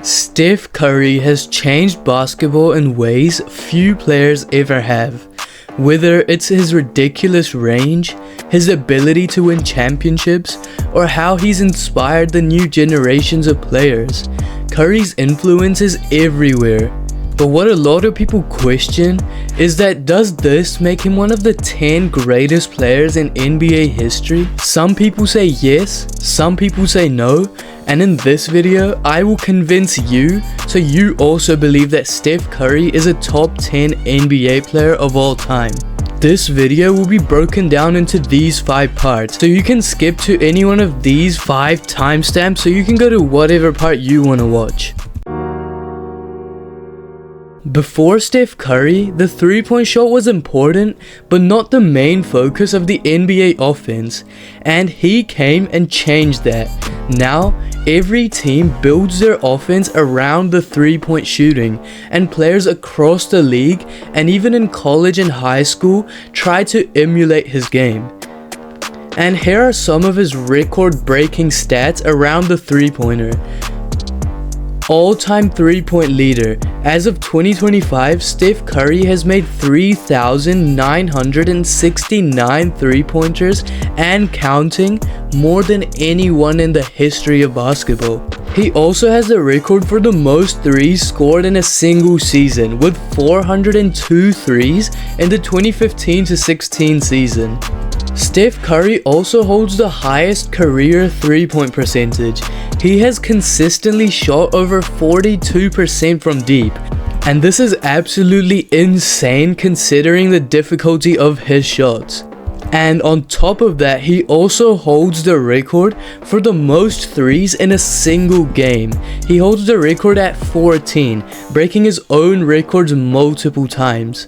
Steph Curry has changed basketball in ways few players ever have. Whether it's his ridiculous range, his ability to win championships, or how he's inspired the new generations of players, Curry's influence is everywhere. But what a lot of people question is that does this make him one of the 10 greatest players in NBA history? Some people say yes, some people say no, and in this video I will convince you so you also believe that Steph Curry is a top 10 NBA player of all time. This video will be broken down into these 5 parts, so you can skip to any one of these 5 timestamps so you can go to whatever part you want to watch. Before Steph Curry, the three-point shot was important, but not the main focus of the NBA offense, and he came and changed that. Now, every team builds their offense around the three-point shooting, and players across the league, and even in college and high school, try to emulate his game. And here are some of his record-breaking stats around the three-pointer. All-time three-point leader. As of 2025, Steph Curry has made 3,969 three-pointers and counting, more than anyone in the history of basketball. He also has the record for the most threes scored in a single season, with 402 threes in the 2015-16 season. Steph Curry also holds the highest career three-point percentage. He has consistently shot over 42% from deep, and this is absolutely insane considering the difficulty of his shots. And on top of that, he also holds the record for the most threes in a single game. He holds the record at 14, breaking his own records multiple times.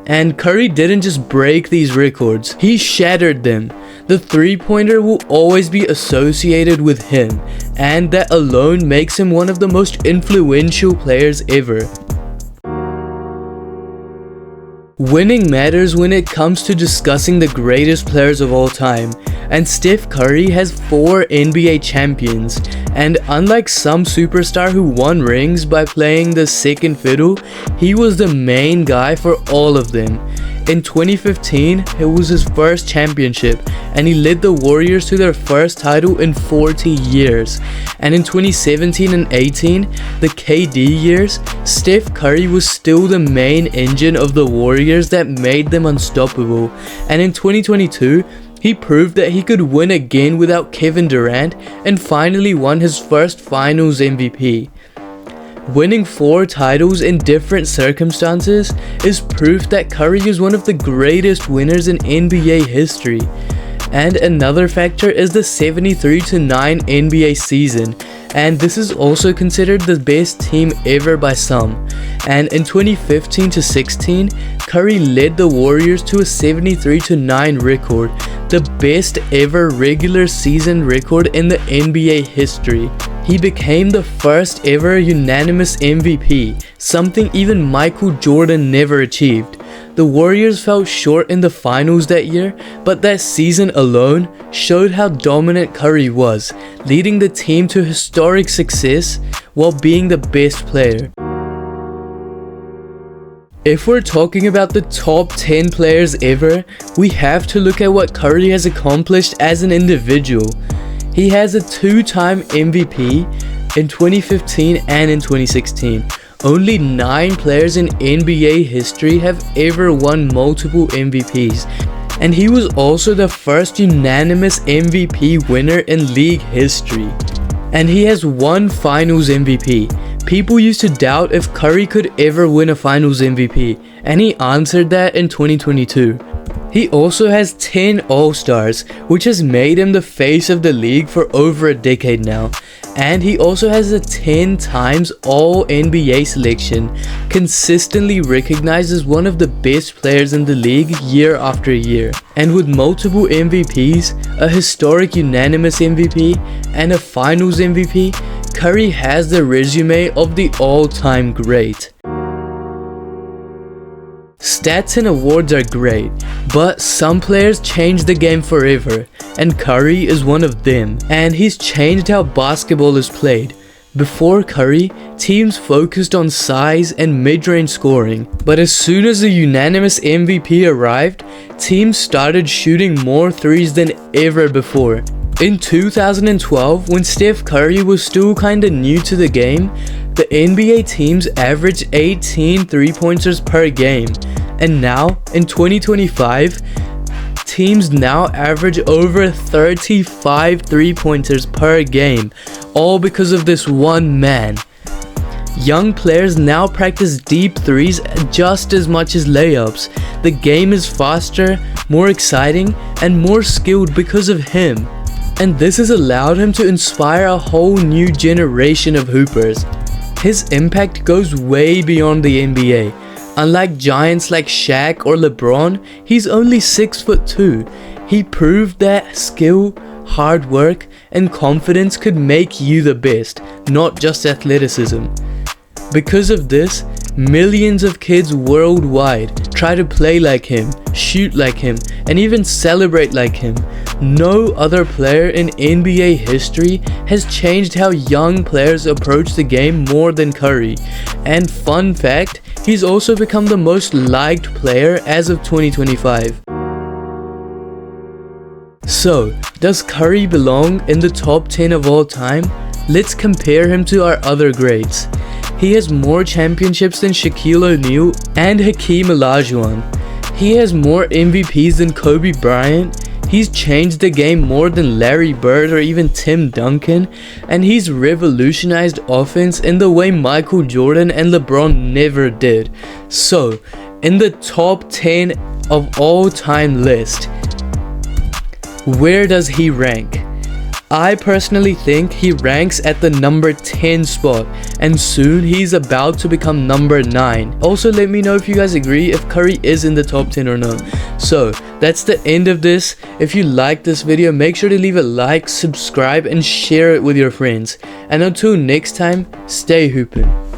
And Curry didn't just break these records, he shattered them. The three-pointer will always be associated with him, and that alone makes him one of the most influential players ever. Winning matters when it comes to discussing the greatest players of all time, and Steph Curry has 4 NBA champions, and unlike some superstar who won rings by playing the second fiddle, he was the main guy for all of them. In 2015, it was his first championship, and he led the Warriors to their first title in 40 years. And in 2017 and 18, the KD years, Steph Curry was still the main engine of the Warriors that made them unstoppable. And in 2022, he proved that he could win again without Kevin Durant and finally won his first Finals MVP. Winning 4 titles in different circumstances is proof that Curry is one of the greatest winners in NBA history. And another factor is the 73-9 NBA season, and this is also considered the best team ever by some. And in 2015-16, Curry led the Warriors to a 73-9 record, the best ever regular season record in the NBA history. He became the first ever unanimous MVP, something even Michael Jordan never achieved. The Warriors fell short in the finals that year, but that season alone showed how dominant Curry was, leading the team to historic success while being the best player. If we're talking about the top 10 players ever, we have to look at what Curry has accomplished as an individual. He has a 2-time MVP in 2015 and in 2016. Only 9 players in NBA history have ever won multiple MVPs, and he was also the first unanimous MVP winner in league history. And he has 1 Finals MVP. People used to doubt if Curry could ever win a Finals MVP, and he answered that in 2022. He also has 10 All-Stars, which has made him the face of the league for over a decade now. And he also has a 10 times All-NBA selection, consistently recognized as one of the best players in the league year after year. And with multiple MVPs, a historic unanimous MVP, and a Finals MVP, Curry has the resume of the all-time great. Stats and awards are great, but some players change the game forever, and Curry is one of them, and he's changed how basketball is played. Before Curry, teams focused on size and mid-range scoring, but as soon as the unanimous MVP arrived, teams started shooting more threes than ever before. In 2012, when Steph Curry was still kinda new to the game, the NBA teams averaged 18 three-pointers per game, and now, in 2025, teams now average over 35 three-pointers per game, all because of this one man. Young players now practice deep threes just as much as layups. The game is faster, more exciting, and more skilled because of him. And this has allowed him to inspire a whole new generation of hoopers. His impact goes way beyond the NBA. Unlike giants like Shaq or LeBron, he's only 6'2". He proved that skill, hard work, and confidence could make you the best, not just athleticism. Because of this, millions of kids worldwide try to play like him, shoot like him, and even celebrate like him. No other player in NBA history has changed how young players approach the game more than Curry. And fun fact, he's also become the most liked player as of 2025. So, does Curry belong in the top 10 of all time? Let's compare him to our other greats. He has more championships than Shaquille O'Neal and Hakeem Olajuwon. He has more MVPs than Kobe Bryant. He's changed the game more than Larry Bird or even Tim Duncan, and he's revolutionized offense in the way Michael Jordan and LeBron never did. So, in the top 10 of all time list, where does he rank? I personally think he ranks at the number 10 spot, and soon he's about to become number 9. Also, let me know if you guys agree if Curry is in the top 10 or not. So, that's the end of this. If you liked this video, make sure to leave a like, subscribe, and share it with your friends. And until next time, stay hoopin'.